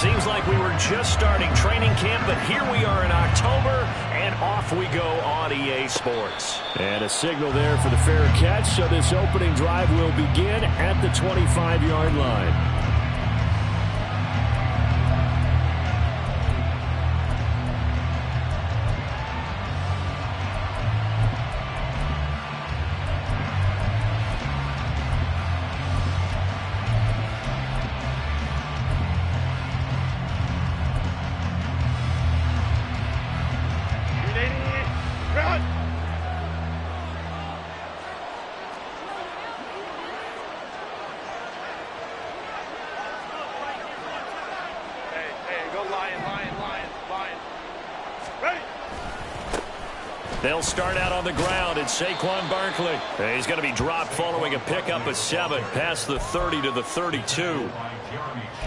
Seems like we were just starting training camp, but here we are in October, and off we go on EA Sports. And a signal there for the fair catch, so this opening drive will begin at the 25-yard line. They'll start out on the ground, and Saquon Barkley. He's going to be dropped following a pickup of 7 past the 30 to the 32.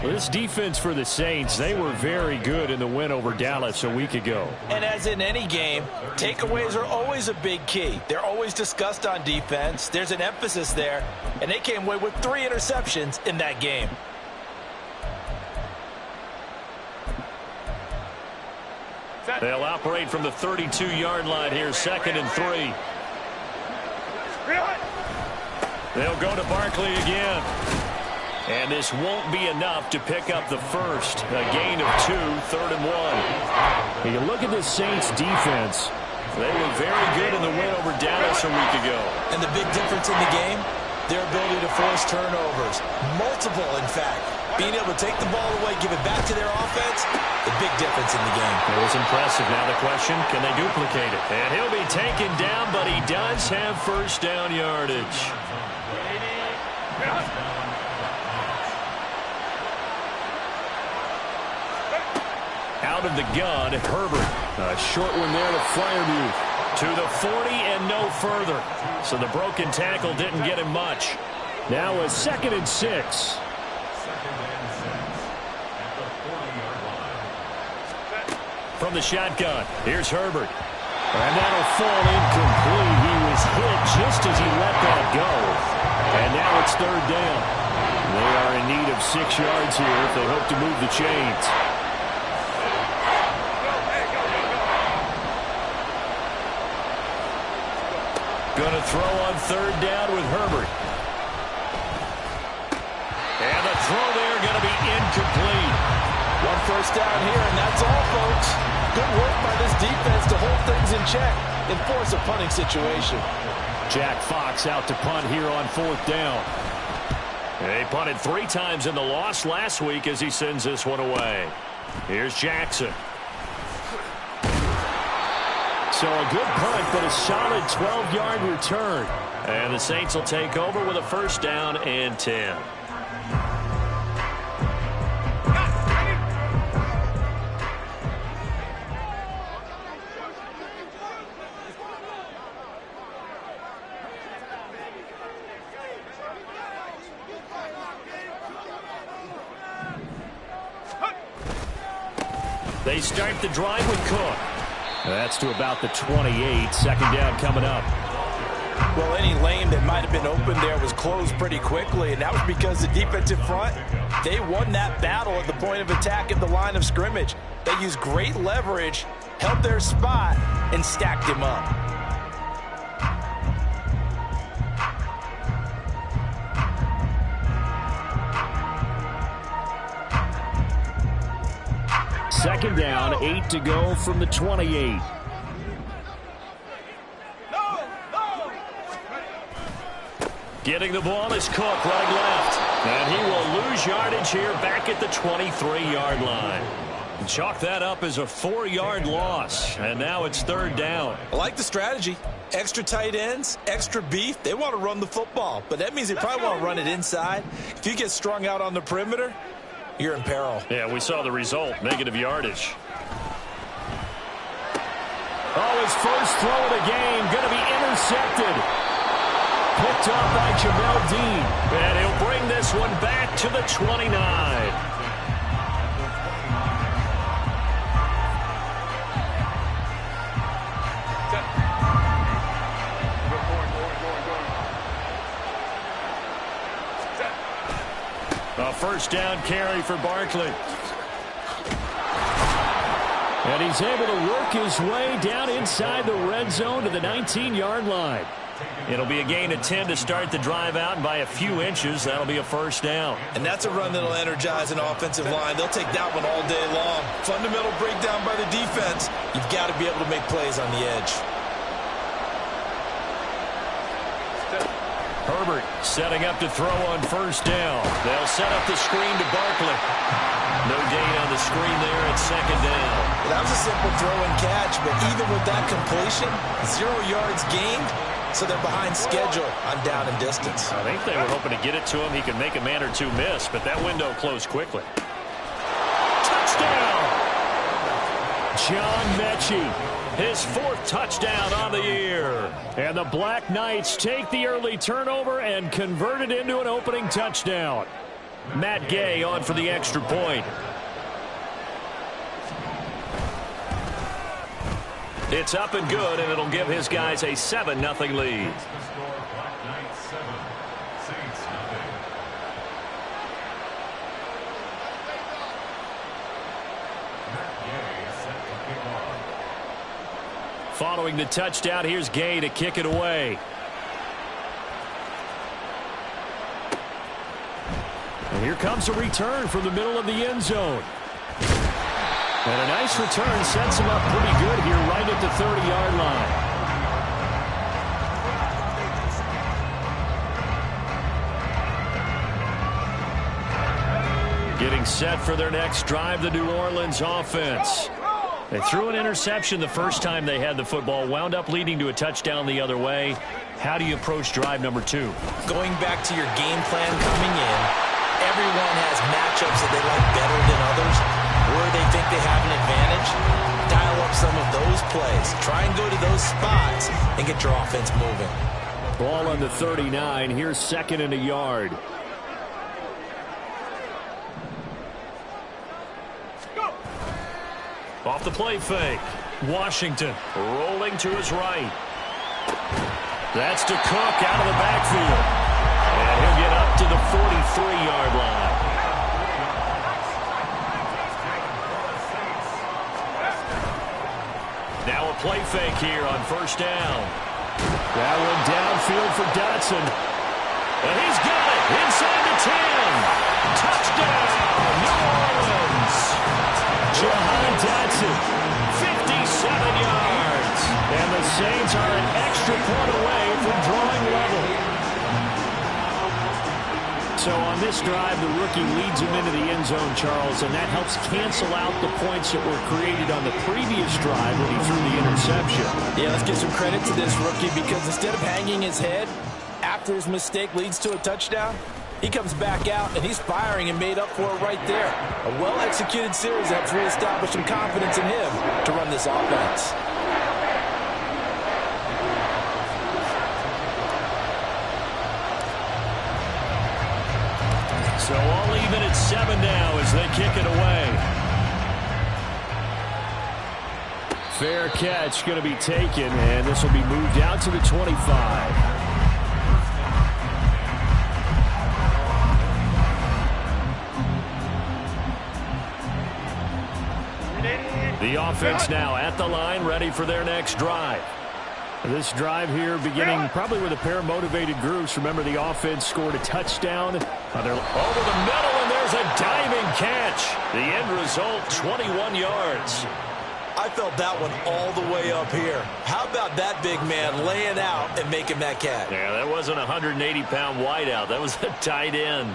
Well, this defense for the Saints, they were very good in the win over Dallas a week ago. And as in any game, takeaways are always a big key. They're always discussed on defense. There's an emphasis there, and they came away with 3 interceptions in that game. They'll operate from the 32-yard line here, 2nd and 3. They'll go to Barkley again. And this won't be enough to pick up the first. A gain of 2, 3rd and 1. You look at this Saints defense. They were very good in the win over Dallas a week ago. And the big difference in the game, their ability to force turnovers. Multiple, in fact. Being able to take the ball away, give it back to their offense, the big difference in the game. It was impressive. Now the question, can they duplicate it? And he'll be taken down, but he does have first down yardage. Out of the gun, Herbert. A short one there to FlyyyC3. To the 40 and no further. So the broken tackle didn't get him much. Now a 2nd and 6. From the shotgun, here's Herbert. And that'll fall incomplete. He was hit just as he let that go. And now it's 3rd down. They are in need of 6 yards here if they hope to move the chains. Going to throw on 3rd down with Herbert. And the throw there going to be incomplete. 1 first down here, and that's all, folks. Good work by this defense to hold things in check and force a punting situation. Jack Fox out to punt here on 4th down. They punted 3 times in the loss last week as he sends this one away. Here's Jackson. So a good punt, but a solid 12-yard return. And the Saints will take over with a first down and 10. They start the drive with Cook. That's to about the 28. 2nd down coming up. Well, any lane that might have been open there was closed pretty quickly, and that was because the defensive front, they won that battle at the point of attack at the line of scrimmage. They used great leverage, held their spot, and stacked him up. Second down, 8 to go from the 28. Getting the ball is Cook, running left. And he will lose yardage here back at the 23-yard line. Chalk that up as a 4-yard loss. And now it's 3rd down. I like the strategy. Extra tight ends, extra beef. They want to run the football, but that means they probably want to run it inside. If you get strung out on the perimeter, you're in peril. Yeah, we saw the result, negative yardage. Oh, his first throw of the game, going to be intercepted. Picked up by Jamel Dean. And he'll bring this one back to the 29. A first down carry for Barkley. And he's able to work his way down inside the red zone to the 19-yard line. It'll be a gain of 10 to start the drive out, and by a few inches, that'll be a first down. And that's a run that'll energize an offensive line. They'll take that one all day long. Fundamental breakdown by the defense. You've got to be able to make plays on the edge. Herbert setting up to throw on first down. They'll set up the screen to Barkley. No gain on the screen there at second down. That was a simple throw and catch, but even with that completion, 0 yards gained, so they're behind schedule on down and distance. I think they were hoping to get it to him. He could make a man or two miss, but that window closed quickly. Touchdown! John Mechie. His 4th touchdown on the year. And the Black Knights take the early turnover and convert it into an opening touchdown. Matt Gay on for the extra point. It's up and good, and it'll give his guys a 7-0 lead. Following the touchdown, here's Gay to kick it away. And here comes a return from the middle of the end zone. And a nice return sets him up pretty good here right at the 30-yard line. Getting set for their next drive, the New Orleans offense. They threw an interception the first time they had the football, wound up leading to a touchdown the other way. How do you approach drive number 2? Going back to your game plan coming in, everyone has matchups that they like better than others. Where they think they have an advantage, dial up some of those plays. Try and go to those spots and get your offense moving. Ball on the 39. Here's 2nd and a yard. Off the play fake. Washington rolling to his right. That's to Cook out of the backfield. And he'll get up to the 43-yard line. Now a play fake here on first down. That one downfield for Dotson. And he's got it inside the 10. Touchdown, New Orleans. Jahan Dotson, 57 yards. And the Saints are an extra point away from drawing level. So on this drive, the rookie leads him into the end zone, Charles, and that helps cancel out the points that were created on the previous drive when he threw the interception. Yeah, let's give some credit to this rookie because instead of hanging his head after his mistake leads to a touchdown, he comes back out and he's firing and made up for it right there. A well-executed series helps reestablish some confidence in him to run this offense. So all even at 7 now as they kick it away. Fair catch going to be taken, and this will be moved out to the 25. The offense now at the line, ready for their next drive. This drive here beginning probably with a pair of motivated groups. Remember, the offense scored a touchdown. Over the middle, and there's a diving catch. The end result, 21 yards. I felt that one all the way up here. How about that big man laying out and making that catch? Yeah, that wasn't a 180-pound wideout. That was a tight end.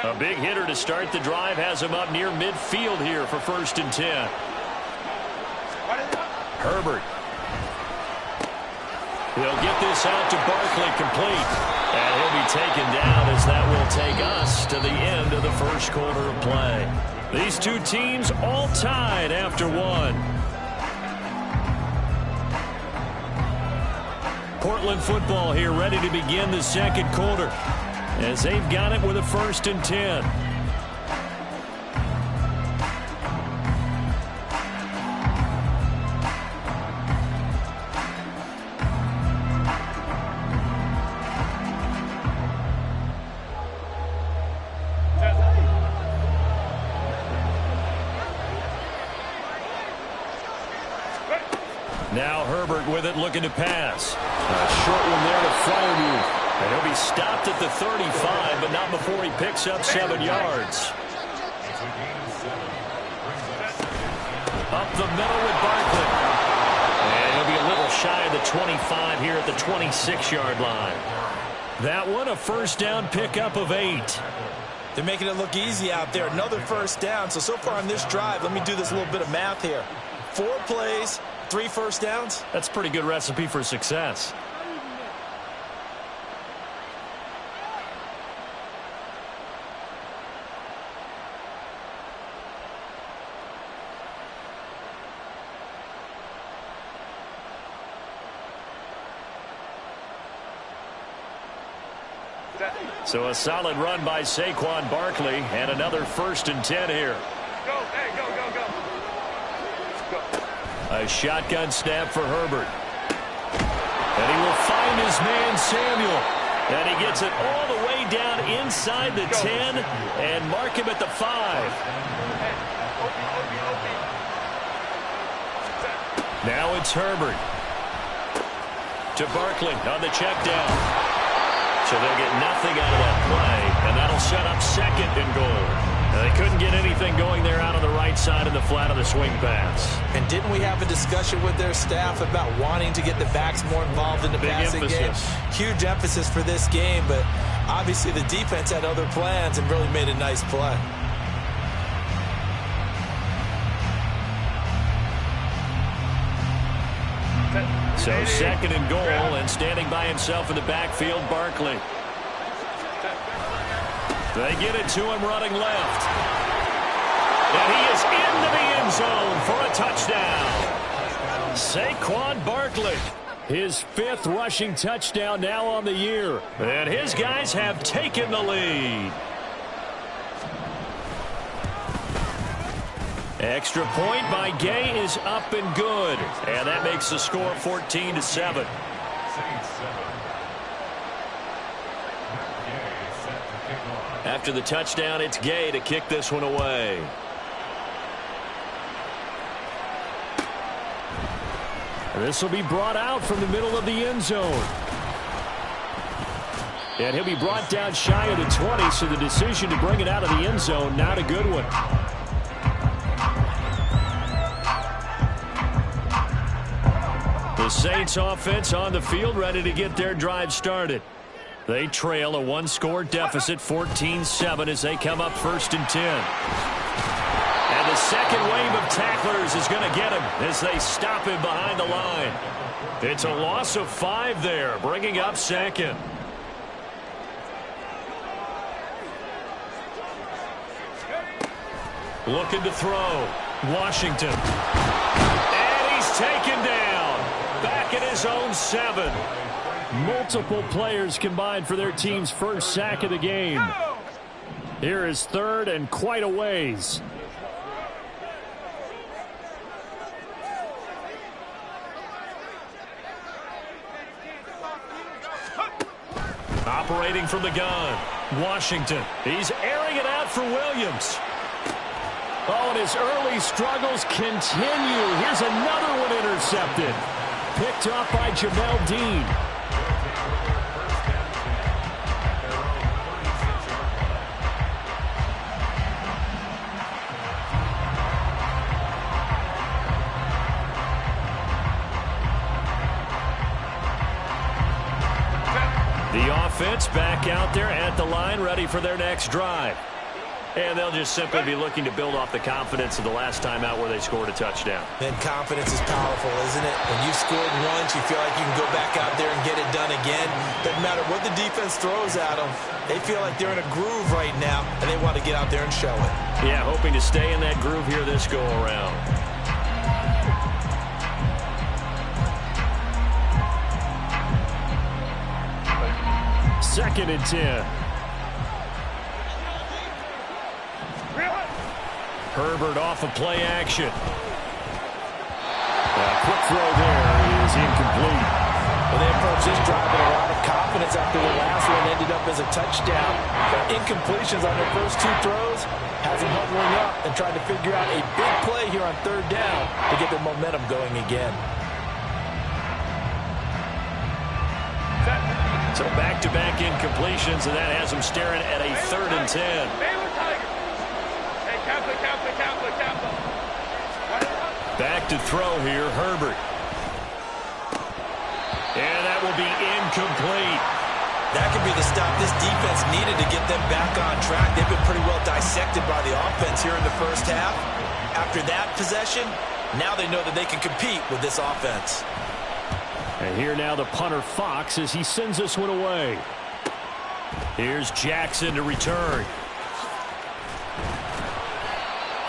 A big hitter to start the drive has him up near midfield here for 1st and 10. Herbert. He'll get this out to Barkley complete. And he'll be taken down as that will take us to the end of the first quarter of play. These two teams all tied after one. Portland football here ready to begin the second quarter, as they've got it with a 1st and 10. Now Herbert with it, looking to pass. A short one there to FlyyyC. And he'll be stopped at the 35, but not before he picks up 7 yards. Up the middle with Barkley. And he'll be a little shy of the 25 here at the 26-yard line. That one, a first down pickup of 8. They're making it look easy out there. Another first down. So far on this drive, let me do this little bit of math here. 4 plays, 3 first downs. That's a pretty good recipe for success. So a solid run by Saquon Barkley, and another 1st and 10 here. Go, hey, go. A shotgun snap for Herbert. And he will find his man Samuel. And he gets it all the way down inside the 10 and mark him at the 5. Now it's Herbert. To Barkley on the check down. So they'll get nothing out of that play, and that'll set up 2nd and goal. They couldn't get anything going there out on the right side of the flat of the swing pass. And didn't we have a discussion with their staff about wanting to get the backs more involved in the passing game? Huge emphasis for this game, but obviously the defense had other plans and really made a nice play. So 2nd and goal, and standing by himself in the backfield, Barkley. They get it to him running left. And he is into the end zone for a touchdown. Saquon Barkley, his 5th rushing touchdown now on the year. And his guys have taken the lead. Extra point by Gay is up and good. And that makes the score 14-7. After the touchdown, it's Gay to kick this one away. And this will be brought out from the middle of the end zone. And he'll be brought down shy of the 20, so the decision to bring it out of the end zone, not a good one. The Saints offense on the field, ready to get their drive started. They trail a 1-score deficit, 14-7, as they come up 1st and 10. And the second wave of tacklers is going to get him as they stop him behind the line. It's a loss of 5 there, bringing up 2nd. Looking to throw. Washington. And he's taken down. Back at his own 7. Multiple players combined for their team's 1st sack of the game. Here is 3rd and quite a ways. Operating from the gun, Washington. He's airing it out for Williams. Oh, and his early struggles continue. Here's another one intercepted. Picked off by Jamel Dean. The offense back out there at the line, ready for their next drive. And they'll just simply be looking to build off the confidence of the last time out where they scored a touchdown. And confidence is powerful, isn't it? When you've scored once, you feel like you can go back out there and get it done again. Doesn't matter what the defense throws at them. They feel like they're in a groove right now, and they want to get out there and show it. Yeah, hoping to stay in that groove here this go-around. Second and 10. Herbert off of play action. A quick throw there is incomplete. Well, they approached this drive with a lot of confidence after the last one ended up as a touchdown. But incompletions on their first 2 throws has them huddling up and trying to figure out a big play here on 3rd down to get their momentum going again. So back-to-back incompletions, and that has them staring at a 3rd and 10. Back to throw here, Herbert. And that will be incomplete. That could be the stop this defense needed to get them back on track. They've been pretty well dissected by the offense here in the first half. After that possession, now they know that they can compete with this offense. And here now the punter Fox as he sends this one away. Here's Jackson to return.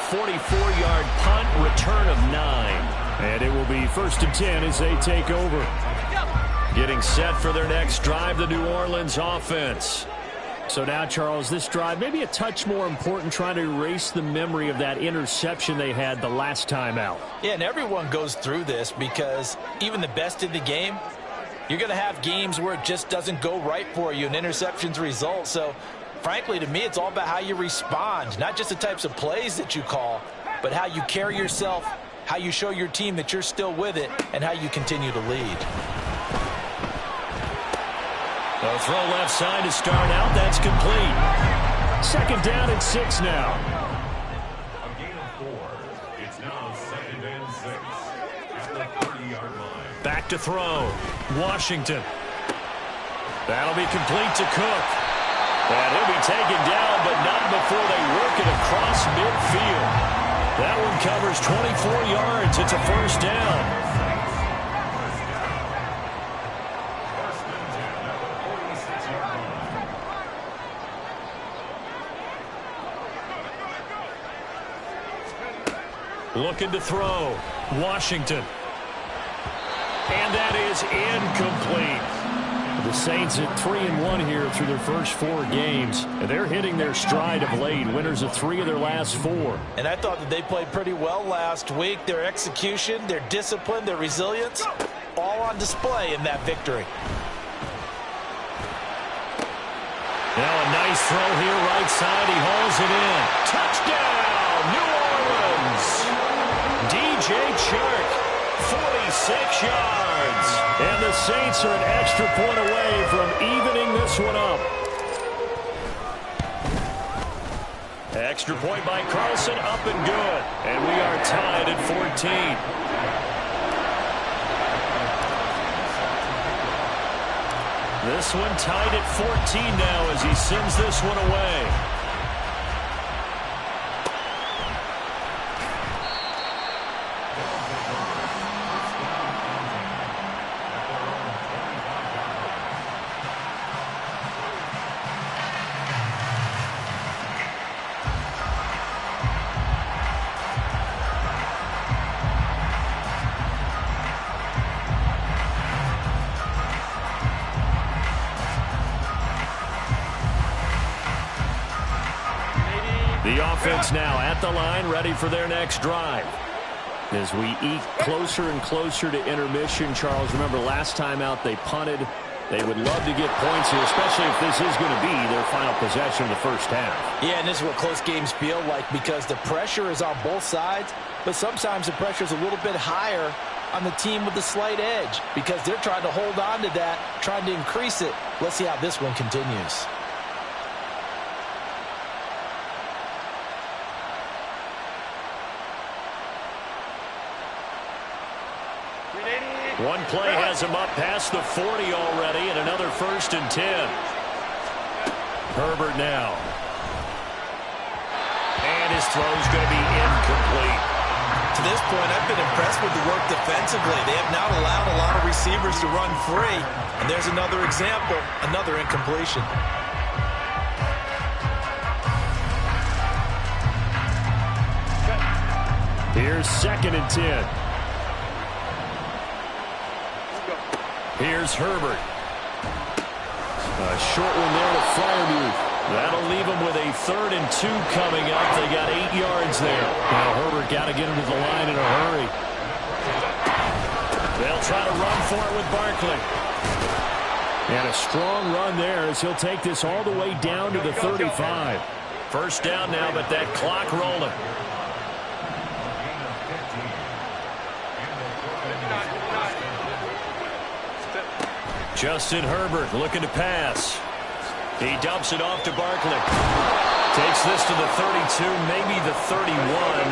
44-yard punt, return of 9. And it will be 1st and 10 as they take over. Getting set for their next drive, the New Orleans offense. So now, Charles, this drive maybe a touch more important, trying to erase the memory of that interception they had the last time out. Yeah, and everyone goes through this because even the best in the game, you're going to have games where it just doesn't go right for you and interceptions result. So, frankly, to me, it's all about how you respond, not just the types of plays that you call, but how you carry yourself, how you show your team that you're still with it, and how you continue to lead. A throw left side to start out. That's complete. 2nd down and 6 now. A gain of 4. It's now 2nd and 6 at the 30-yard line. Back to throw. Washington. That'll be complete to Cook. And he'll be taken down, but not before they work it across midfield. That one covers 24 yards. It's a 1st down. Looking to throw. Washington. And that is incomplete. The Saints at 3-1 here through their first 4 games. They're hitting their stride of late. Winners of 3 of their last 4. And I thought that they played pretty well last week. Their execution, their discipline, their resilience, all on display in that victory. Now a nice throw here, right side. He hauls it in. Touchdown, New Orleans. DJ Chark, 46 yards. And the Saints are an extra point away from evening this one up. Extra point by Carlson, up and good. And we are tied at 14. This one tied at 14 now as he sends this one away. The offense now at the line, ready for their next drive. As we eke closer and closer to intermission, Charles, remember last time out they punted. They would love to get points here, especially if this is going to be their final possession of the first half. Yeah, and this is what close games feel like because the pressure is on both sides, but sometimes the pressure is a little bit higher on the team with the slight edge because they're trying to hold on to that, trying to increase it. Let's see how this one continues. One play has him up past the 40 already, and another 1st and 10. Herbert now. And his throw's going to be incomplete. To this point, I've been impressed with the work defensively. They have not allowed a lot of receivers to run free. And there's another example, another incompletion. Here's 2nd and 10. Here's Herbert. A short one there to FlyyyC3. That'll leave them with a 3rd and 2 coming up. They got 8 yards there. Now Herbert got to get him to the line in a hurry. They'll try to run for it with Barkley. And a strong run there as he'll take this all the way down to the 35. 1st down now, but that clock rolling. Justin Herbert looking to pass. He dumps it off to Barkley. Takes this to the 32, maybe the 31,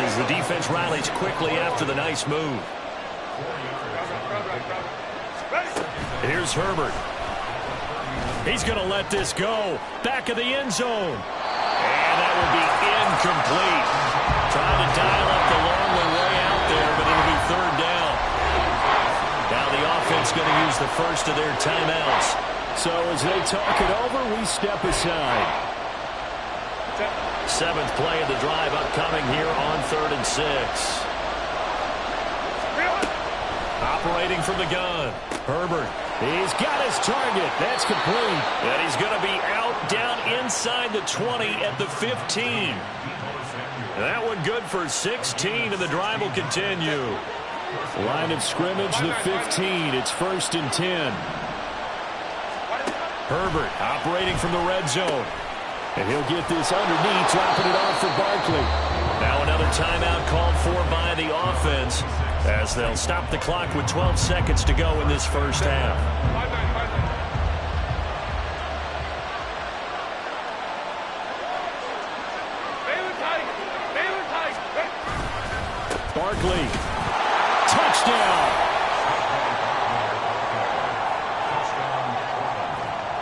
as the defense rallies quickly after the nice move. Here's Herbert. He's going to let this go. Back of the end zone. And that will be incomplete. Trying to dial up the long way out there, but it'll be third down. Now the offense going to use the first of their timeouts. So as they talk it over, we step aside. 7th play of the drive upcoming here on 3rd and 6. Operating from the gun. Herbert. He's got his target. That's complete. And he's going to be out down inside the 20 at the 15. That one good for 16, and the drive will continue. Line of scrimmage, the 15. It's 1st and 10. Herbert operating from the red zone. And he'll get this underneath, dropping it off for Barkley. Now another timeout called for by the offense, as they'll stop the clock with 12 seconds to go in this first half. Barkley. Touchdown.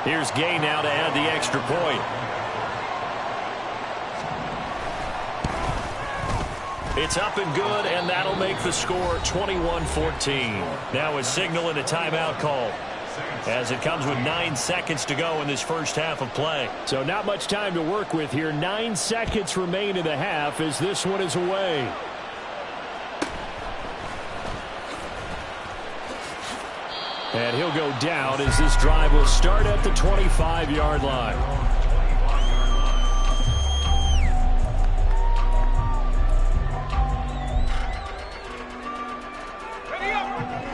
Here's Gay now to add the extra point. It's up and good, and that'll make the score 21-14. Now a signal and a timeout call, as it comes with 9 seconds to go in this first half of play. So not much time to work with here. 9 seconds remain in the half as this one is away. And he'll go down as this drive will start at the 25-yard line.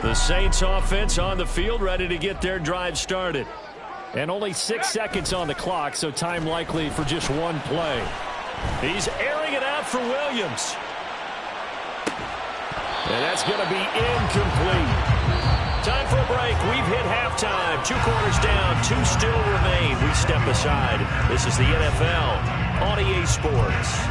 The Saints offense on the field, ready to get their drive started. And only 6 seconds on the clock, so time likely for just one play. He's airing it out for Williams. And that's going to be incomplete. Time for a break. We've hit halftime. 2 quarters down, 2 still remain. We step aside. This is the NFL on EA Sports.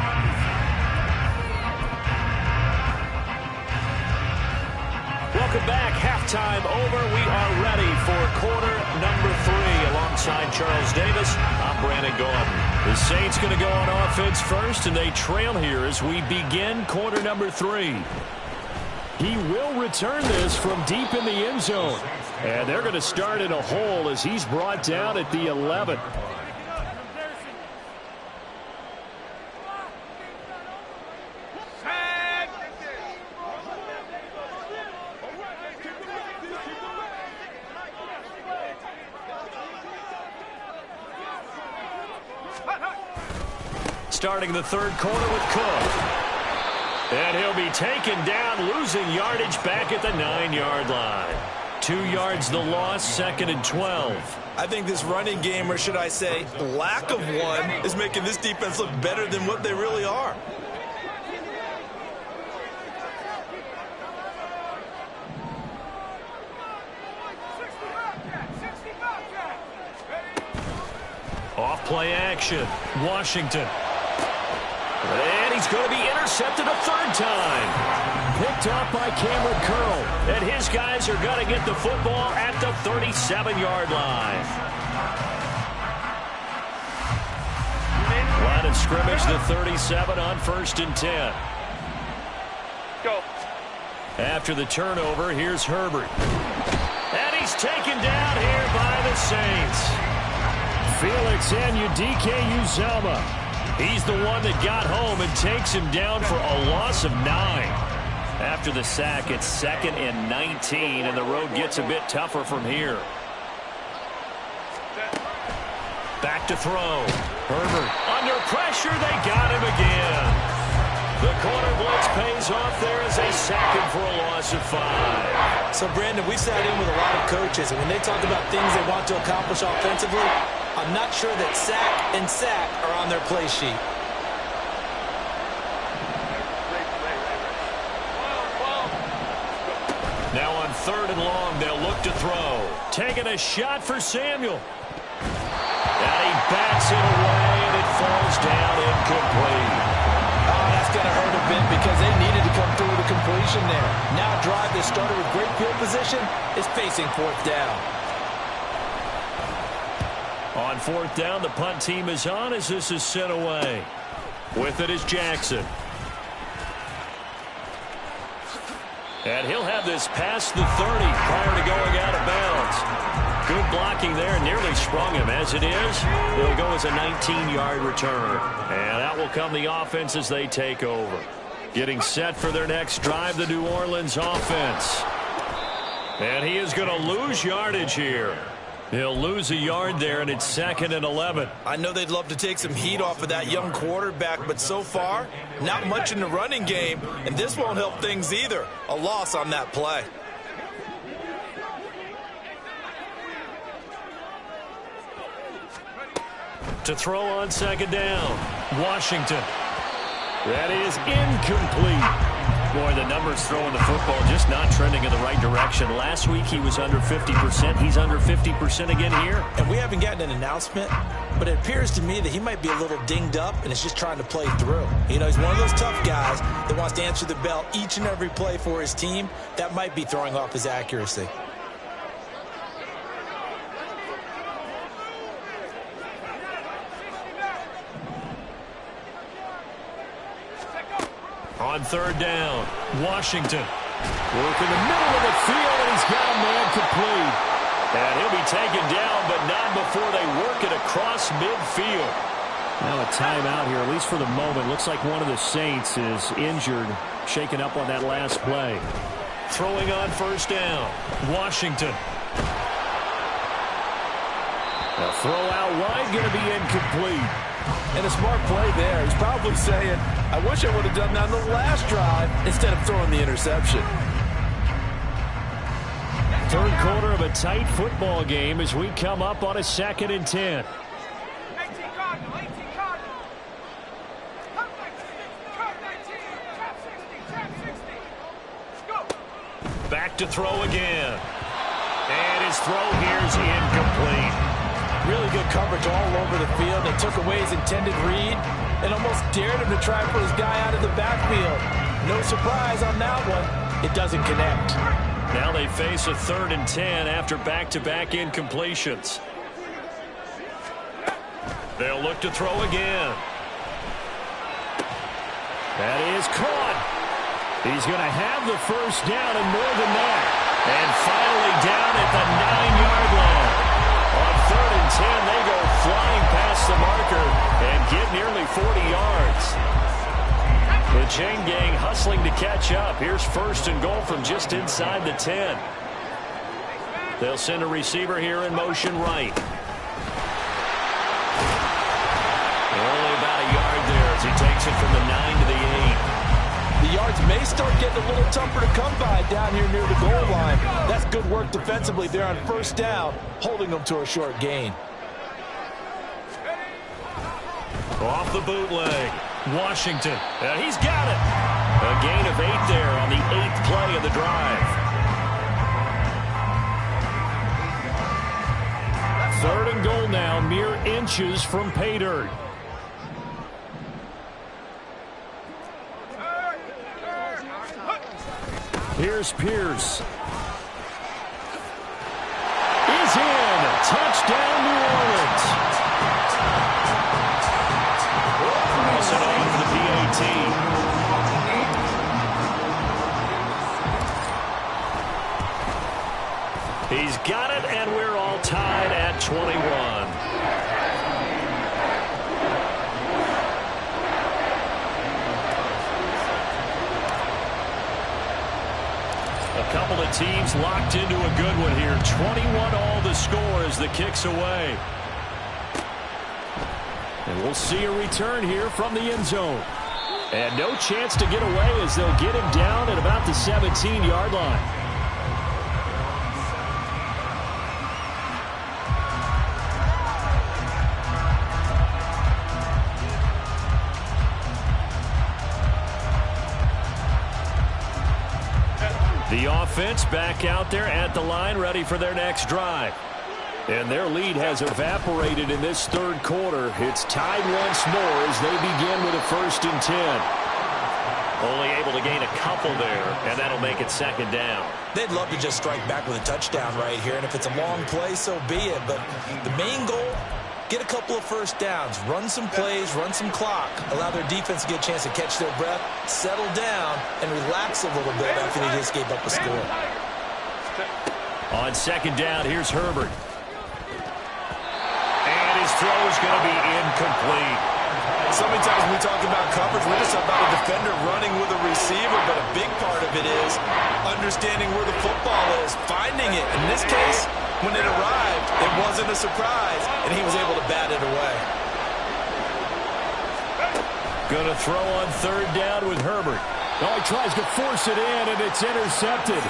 Welcome back. Halftime over. We are ready for quarter number 3. Alongside Charles Davis, I'm Brandon Gordon. The Saints going to go on offense first, and they trail here as we begin quarter number 3. He will return this from deep in the end zone. And they're going to start in a hole as he's brought down at the 11. Starting the third quarter with Cook. And he'll be taken down, losing yardage back at the 9-yard line. 2 yards the loss, 2nd and 12. I think this running game, or should I say lack of one, is making this defense look better than what they really are. Off play action. Washington. And he's going to be intercepted a 3rd time. Picked off by Cameron Curl. And his guys are going to get the football at the 37-yard line. Line of scrimmage, the 37 on 1st and 10. Go. After the turnover, here's Herbert. And he's taken down here by the Saints. Felix Anudike-Uzomah. He's the one that got home and takes him down for a loss of 9. After the sack, it's 2nd and 19, and the road gets a bit tougher from here. Back to throw. Herbert under pressure. They got him again. The corner blitz pays off there as they sack him for a loss of 5. So, Brandon, we sat in with a lot of coaches, and when they talk about things they want to accomplish offensively, I'm not sure that sack and sack are on their play sheet. Now on 3rd and long, they'll look to throw. Taking a shot for Samuel. And he bats it away, and it falls down incomplete. Oh, that's going to hurt a bit because they needed to come through with a completion there. Now a drive that started with great field position is facing 4th down. On 4th down, the punt team is on as this is sent away. With it is Jackson. And he'll have this past the 30 prior to going out of bounds. Good blocking there, nearly sprung him. As it is, it'll go as a 19-yard return. And out will come the offense as they take over. Getting set for their next drive, the New Orleans offense. And he is going to lose yardage here. He'll lose a yard there, and it's 2nd and 11. I know they'd love to take some heat off of that young quarterback, but so far, not much in the running game, and this won't help things either. A loss on that play. To throw on 2nd down, Washington. That is incomplete. Boy, the numbers throwing the football just not trending in the right direction. Last week he was under 50%. He's under 50% again here. And we haven't gotten an announcement, but it appears to me that he might be a little dinged up and is just trying to play through. You know, he's one of those tough guys that wants to answer the bell each and every play for his team. That might be throwing off his accuracy. On 3rd down, Washington. Work in the middle of the field, and he's got a man complete. And he'll be taken down, but not before they work it across midfield. Now a timeout here, at least for the moment. Looks like one of the Saints is injured, shaken up on that last play. Throwing on 1st down, Washington. A throw out wide, going to be incomplete. And a smart play there. He's probably saying, I wish I would have done that on the last drive instead of throwing the interception. 3rd quarter of a tight football game as we come up on a 2nd and 10. Back to throw again. And his throw here is incomplete. Really good coverage all over the field. They took away his intended read and almost dared him to try and put his guy out of the backfield. No surprise on that one. It doesn't connect. Now they face a 3rd and 10 after back-to-back incompletions. They'll look to throw again. That is caught. He's going to have the 1st down and more than that. And finally down at the 9-yard line. On 3rd and 10, they go flying past the marker and get nearly 40 yards. The chain gang hustling to catch up. Here's 1st and goal from just inside the 10. They'll send a receiver here in motion right. Only about a yard there as he takes it from the 9 to the 8. The yards may start getting a little tougher to come by down here near the goal line. That's good work defensively there on 1st down, holding them to a short gain. Off the bootleg, Washington. And he's got it. A gain of 8 there on the 8th play of the drive. 3rd and goal now, mere inches from pay dirt. Here's Pierce. He's in. Touchdown, New Orleans. Cross it off the PAT. He's got it, and we're all tied at 21. A couple of teams locked into a good one here. 21 all the score as the kick's away. And we'll see a return here from the end zone. And no chance to get away as they'll get him down at about the 17-yard line. The offense back out there at the line, ready for their next drive. And their lead has evaporated in this third quarter. It's tied once more as they begin with a 1st and 10. Only able to gain a couple there, and that'll make it 2nd down. They'd love to just strike back with a touchdown right here, and if it's a long play, so be it. But the main goal, get a couple of 1st downs, run some plays, run some clock, allow their defense to get a chance to catch their breath, settle down, and relax a little bit after they just gave up a score. On 2nd down, here's Herbert. And his throw is going to be incomplete. So many times when we talk about coverage, we're just about a defender running with a receiver, but a big part of it is understanding where the football is, finding it. In this case, when it arrived, it wasn't a surprise, and he was able to bat it away. Going to throw on 3rd down with Herbert. Oh, he tries to force it in, and it's intercepted.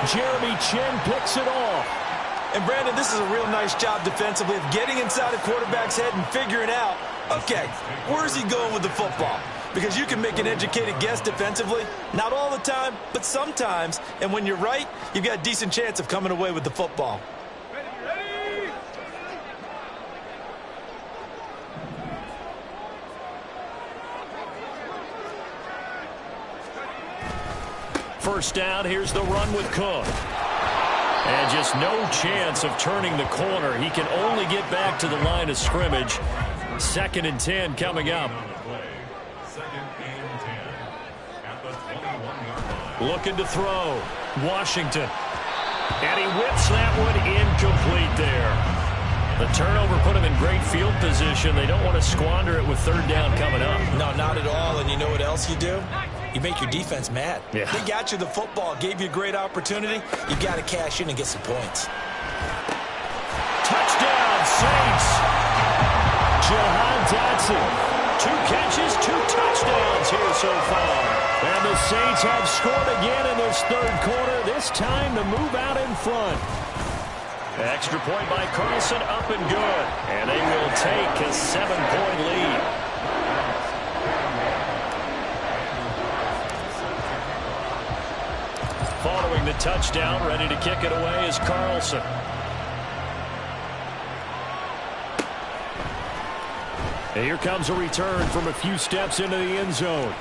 Jeremy Chin picks it off. And, Brandon, this is a real nice job defensively of getting inside a quarterback's head and figuring out, okay, where's he going with the football? Because you can make an educated guess defensively. Not all the time, but sometimes. And when you're right, you've got a decent chance of coming away with the football. Ready. 1st down, here's the run with Cook. And just no chance of turning the corner. He can only get back to the line of scrimmage. 2nd and 10 coming up. Looking to throw. Washington. And he whips that one incomplete there. The turnover put him in great field position. They don't want to squander it with 3rd down coming up. No, not at all. And you know what else you do? You make your defense mad. Yeah. They got you the football, gave you a great opportunity. You got to cash in and get some points. Touchdown, Saints. Jahan Dotson. 2 catches, 2 touchdowns here so far. And the Saints have scored again in this 3rd quarter, this time to move out in front. Extra point by Carlson, up and good. And they will take a 7-point lead. Following the touchdown, ready to kick it away is Carlson. And here comes a return from a few steps into the end zone.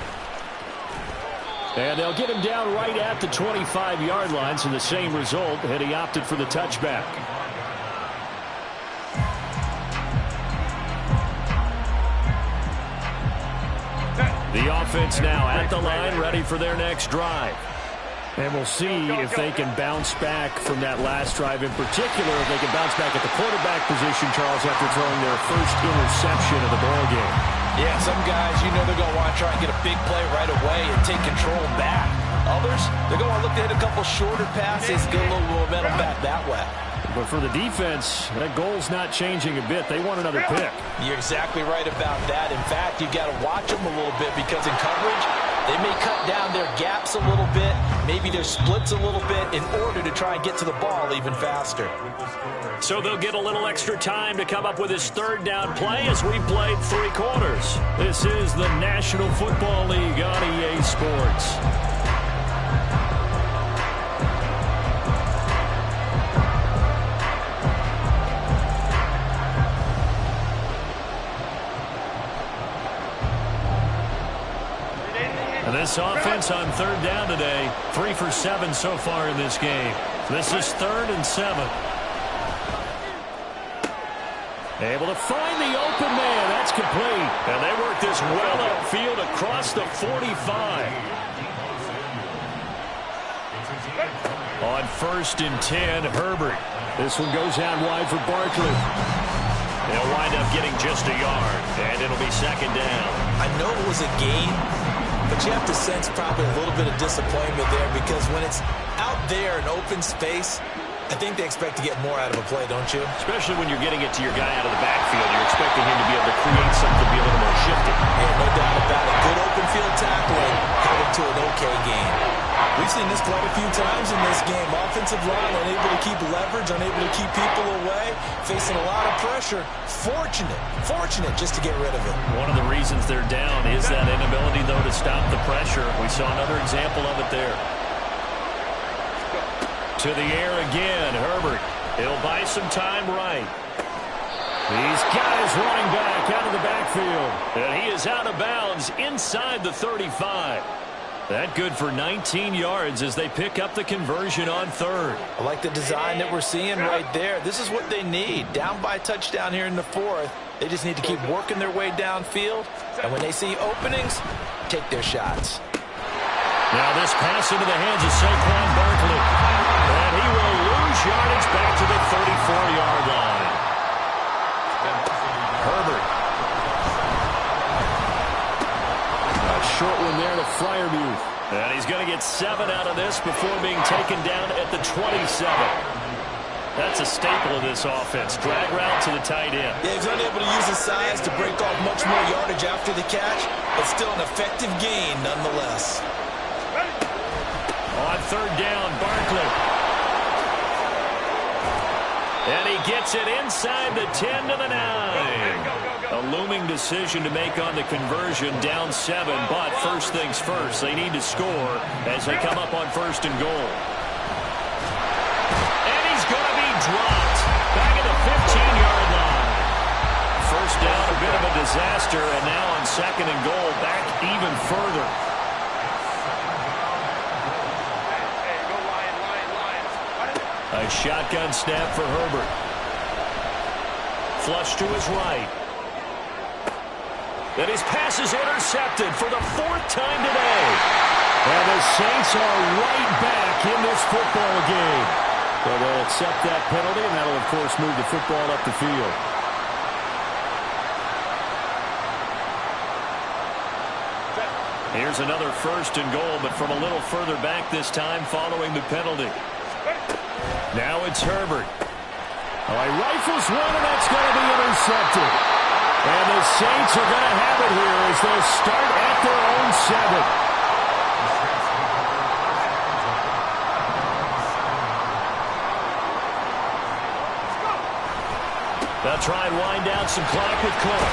And they'll get him down right at the 25-yard line, so the same result, and he opted for the touchback. The offense now at the line, ready for their next drive. And we'll see if they can bounce back from that last drive, in particular, if they can bounce back at the quarterback position, Charles, after throwing their first interception of the ballgame. Yeah, some guys, you know they're going to want to try and get a big play right away and take control back. Others, they're going to look to hit a couple shorter passes, get a little momentum back that way. But for the defense, that goal's not changing a bit. They want another pick. You're exactly right about that. In fact, you've got to watch them a little bit because in coverage, they may cut down their gaps a little bit, maybe their splits a little bit in order to try and get to the ball even faster. So they'll get a little extra time to come up with his 3rd down play as we played 3 quarters. This is the National Football League on EA Sports. This offense on 3rd down today, 3 for 7 so far in this game. This is 3rd and 7. Able to find the open man. That's complete. And they work this well upfield across the 45. On 1st and 10, Herbert. This one goes out wide for Barkley. They'll wind up getting just a yard, and it'll be 2nd down. I know it was a gain, but you have to sense probably a little bit of disappointment there because when it's out there in open space, I think they expect to get more out of a play, don't you? Especially when you're getting it to your guy out of the backfield. You're expecting him to be able to create something to be a little more shifty. Yeah, no doubt about it. Good open field tackling headed to an okay game. We've seen this quite a few times in this game. Offensive line unable to keep leverage, unable to keep people away, facing a lot of pressure. Fortunate just to get rid of it. One of the reasons they're down is that inability, though, to stop the pressure. We saw another example of it there. To the air again, Herbert. He'll buy some time right. He's got his running back out of the backfield. And he is out of bounds inside the 35. That good for 19 yards as they pick up the conversion on third. I like the design that we're seeing right there. This is what they need. Down by a touchdown here in the fourth. They just need to keep working their way downfield. And when they see openings, take their shots. Now this pass into the hands of Saquon Barkley. And he will lose yardage back to the 34-yard line. Herbert. A short one there to Fryermuth. And he's going to get 7 out of this before being taken down at the 27. That's a staple of this offense. Drag route to the tight end. Yeah, he's unable to use his size to break off much more yardage after the catch, but still an effective gain nonetheless. On third down, Barkley. And he gets it inside the 10 to the 9. A looming decision to make on the conversion, down 7. But first things first, they need to score as they come up on first and goal. And he's going to be dropped back at the 15-yard line. First down, a bit of a disaster, and now on second and goal, back even further. A shotgun snap for Herbert. Flush to his right. And his pass is intercepted for the 4th time today. And the Saints are right back in this football game. So they'll accept that penalty, and that'll, of course, move the football up the field. Here's another first and goal, but from a little further back this time following the penalty. Now it's Herbert. All right, rifles one, and that's going to be intercepted. And the Saints are going to have it here as they'll start at their own 7. They'll try and wind down some clock with Cook.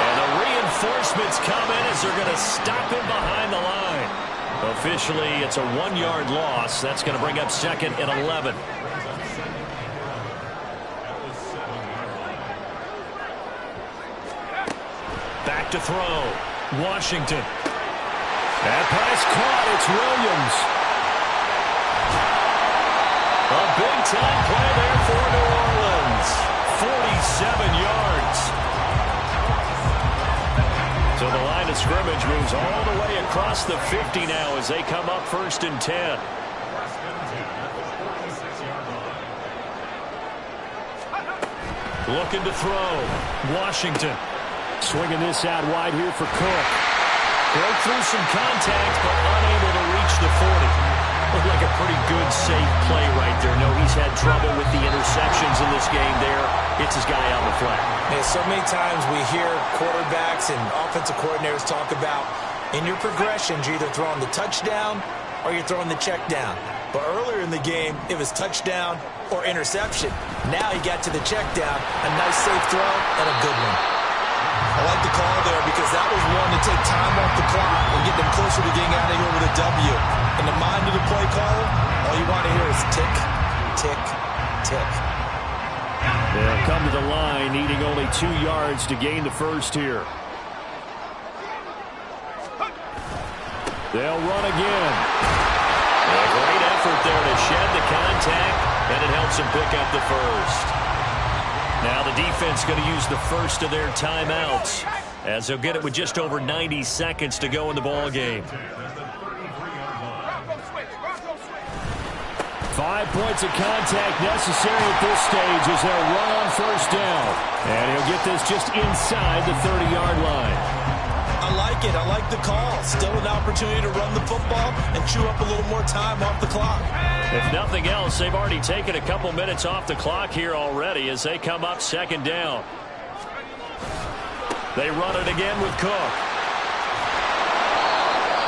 And the reinforcements come in as they're going to stop him behind the line. Officially, it's a 1-yard loss. That's going to bring up second and 11. Back to throw. Washington. That pass caught. It's Williams. A big-time play there for New Orleans. 47 yards. So the line of scrimmage moves all the way across the 50 now as they come up first and 10. Looking to throw. Washington. Swinging this out wide here for Cook. Broke through some contact, but unable to reach the 40. Looked like a pretty good, safe play right there. No, he's had trouble with the interceptions in this game there. It's his guy on the flat. And so many times we hear quarterbacks and offensive coordinators talk about in your progressions, you're either throwing the touchdown or you're throwing the check down. But earlier in the game, it was touchdown or interception. Now he got to the check down, a nice safe throw, and a good one. I like the call there because that was one to take time off the clock and get them closer to getting out of here with a W. In the mind of the play caller, all you want to hear is tick, tick, tick. They'll come to the line, needing only 2 yards to gain the first here. They'll run again. A great effort there to shed the contact, and it helps him pick up the first. Now the defense going to use the first of their timeouts as they'll get it with just over 90 seconds to go in the ball game. 5 points of contact necessary at this stage as they'll run on first down. And he'll get this just inside the 30-yard line. I like it. I like the call. Still an opportunity to run the football and chew up a little more time off the clock. If nothing else, they've already taken a couple minutes off the clock here already as they come up second down. They run it again with Cook.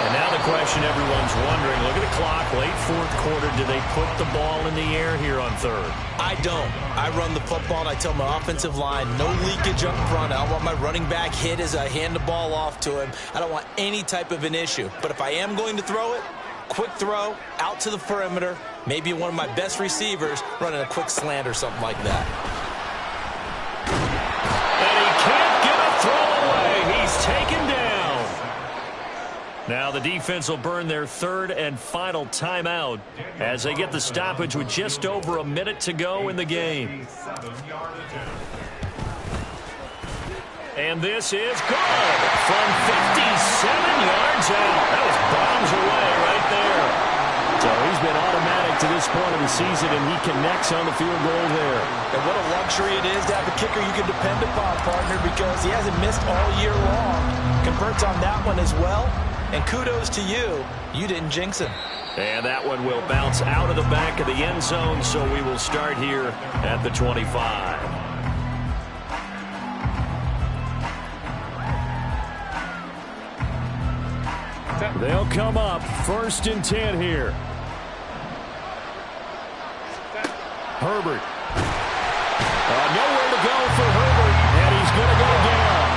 And now the question everyone's wondering, look at the clock, late fourth quarter, do they put the ball in the air here on third? I don't. I run the football and I tell my offensive line, no leakage up front. I don't want my running back hit as I hand the ball off to him. I don't want any type of an issue. But if I am going to throw it, Quick throw out to the perimeter. Maybe one of my best receivers running a quick slant or something like that. And he can't get a throw away. He's taken down. Now the defense will burn their third and final timeout as they get the stoppage with just over a minute to go in the game. And this is good from 57 yards out. That was bombs away right there. So he's been automatic to this point of the season, and he connects on the field goal there. And what a luxury it is to have a kicker you can depend upon, partner, because he hasn't missed all year long. Converts on that one as well. And kudos to you. You didn't jinx him. And that one will bounce out of the back of the end zone, so we will start here at the 25. They'll come up 1st and 10 here. Herbert. Nowhere to go for Herbert, and he's going to go down.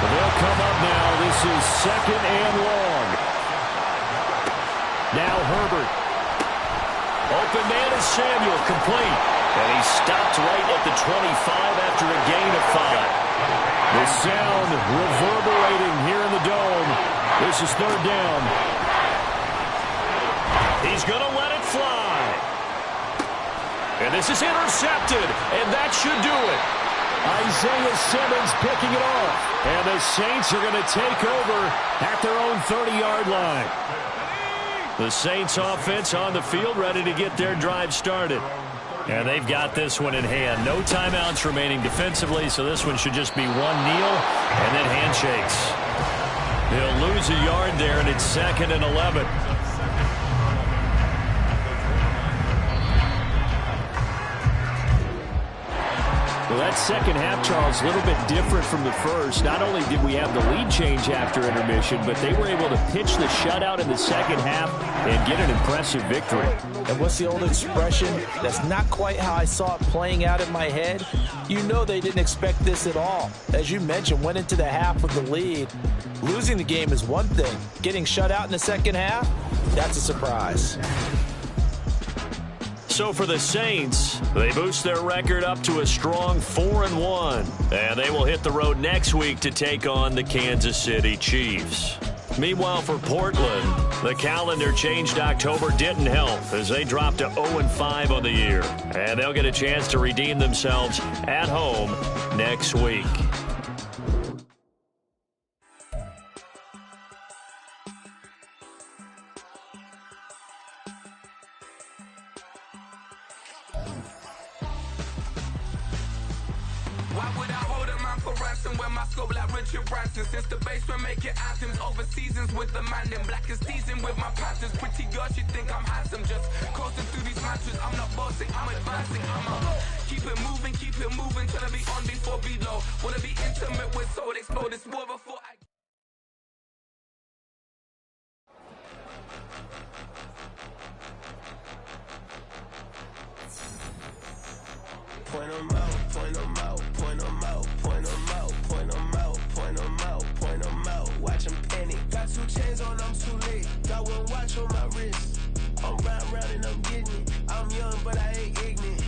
They'll come up now. This is 2nd and long. Now Herbert. Open man is Samuel, complete. And he stopped right at the 25 after a gain of 5. The sound reverberating here in the dome. This is 3rd down. He's going to let it fly. And this is intercepted, and that should do it. Isaiah Simmons picking it off. And the Saints are going to take over at their own 30-yard line. The Saints offense on the field ready to get their drive started. And they've got this one in hand. No timeouts remaining defensively, so this one should just be one kneel and then handshakes. They'll lose a yard there, and it's 2nd and 11. Well, that second half, Charles, a little bit different from the first. Not only did we have the lead change after intermission, but they were able to pitch the shutout in the second half and get an impressive victory. And what's the old expression? That's not quite how I saw it playing out in my head. You know they didn't expect this at all. As you mentioned, went into the half with the lead. Losing the game is one thing. Getting shut out in the second half, that's a surprise. So for the Saints, they boost their record up to a strong 4-1. And they will hit the road next week to take on the Kansas City Chiefs. Meanwhile, for Portland, the calendar changed October didn't help as they dropped to 0-5 on the year. And they'll get a chance to redeem themselves at home next week. Why would I hold a man for ransom when my scope like Richard Branson? Since the basement making anthems over seasons with the man in black is teasing with my patterns. Pretty girl, she think I'm handsome. Just coasting through these matches. I'm not bossing, I'm advancing. Keep it moving, trying to be on before below. Wanna be intimate with soul, explode this war before I. Point 'em out, point 'em out, point 'em out, point 'em out, point 'em out, point 'em out, point 'em out. Watch 'em panic. Got 2 chains on, I'm too late. Got 1 watch on my wrist. I'm round and I'm getting it. I'm young, but I ain't ignorant.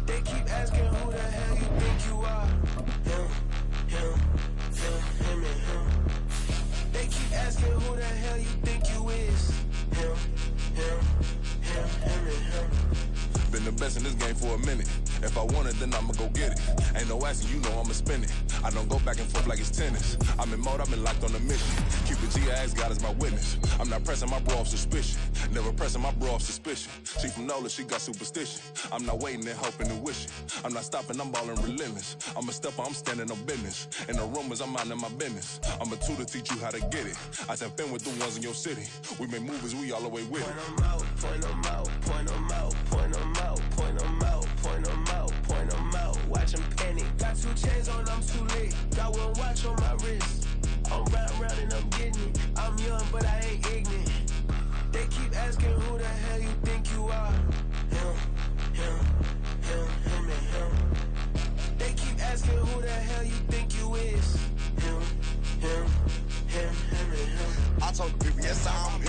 They keep asking who the hell you think you are. Him, and him. They keep asking who the hell you think you is. Him, and him. Been the best in this game for a minute. If I want it, then I'ma go get it. Ain't no asking, you know I'ma spend it. I don't go back and forth like it's tennis. I'm in mode, I've been locked on a mission. Keep it G, I ask God as my witness. I'm not pressing my bro off suspicion. Never pressing my bro off suspicion. She from Nola, she got superstition. I'm not waiting and hoping and wishing. I'm not stopping, I'm balling relentless. I'm a stepper, I'm standing on business. In the rumors, I'm minding my business. I'm a tutor, teach you how to get it. I said, been with the ones in your city. We make movies, we all the way with it. Point 'em out, point 'em out, point 'em out, point 'em out, point 'em out, point 'em out, point 'em out. Watch 'em panic. Got 2 chains on, I'm too late. Got 1 watch on my wrist. I'm round and I'm getting it. I'm young, but I ain't ignorant. They keep asking who the hell you think you are. Him, and him. They keep asking who the hell you think you is. Him, and him. I told the people, yes, I'm